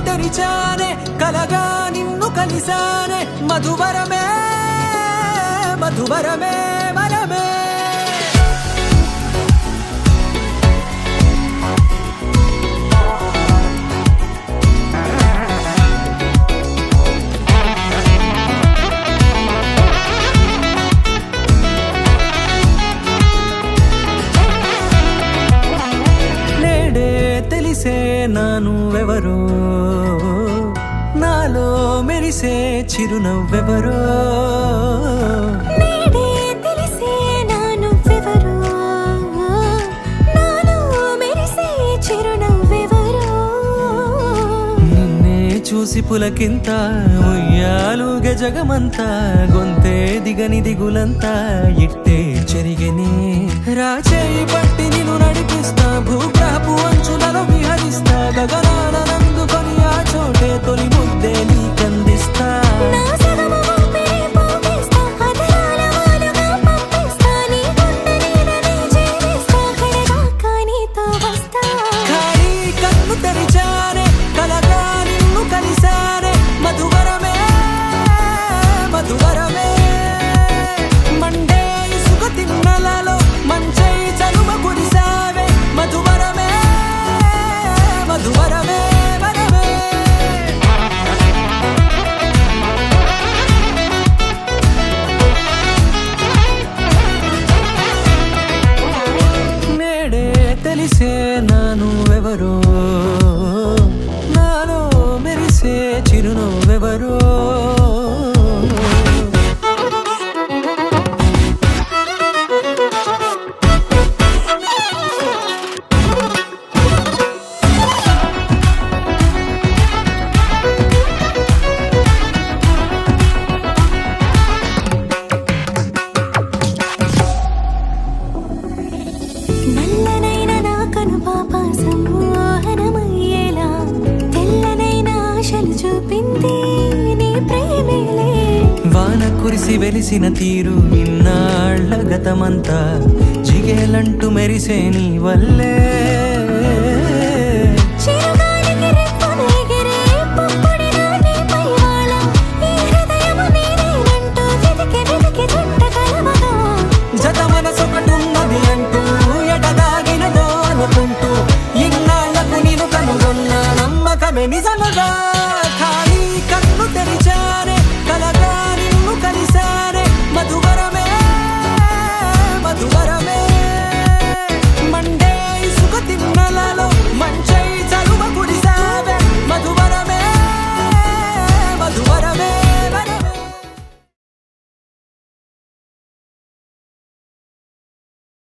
తెరిచానే కలగా నిన్ను కలిసానే మధువరమే మధువరమే వరమే తెలిసే నానువెవరో నాలో మెరిసే చిరునవ్వెవరో నేడే తెలిసే నానువెవరో నాలో మెరిసే చిరునవ్వెవరో నిన్నే చూసి పులకింత ఉయ్యాలుగే జగమంతా గొంతే దిగని దిగులంతా ఇట్టే చెరిగని రాచేయి పట్టి నిన్ను నడిపిస్తా భూగ్రహపు అంచులలో విహరిస్తా గగనాల నందుకొని ఆ చోటే తొలి ముద్దే నీకందిస్తా నా సగము ఊపిరి పోగిస్తా అధరాల వాలుగా పంపిస్తా నీ గుండె నీడనే చేరిస్తా కడదాకా నీతో వస్తా ఖాళీ కన్ను తెరిచానే కలగా నిన్ను కలిసానే మధువరమే మధువరమే మండే ఇసుక తిన్నలలో మంచై చలుమ కురిసావే మధువరమే మధువరమే వరమే నేడే తెలిసే నానువెవరో నాలో మెరిసే చిరునవ్వెవరో నల్లనైన నా కనుపాప సమ్మోహనమయ్యేలా తెల్లనైన ఆశలు చూపింది నీ ప్రేమేలే వాన కురిసి వెలిసిన తీరు ఇన్నాళ్ల గతమంతా జిగేలంటూ మెరిసే నీ వల్లే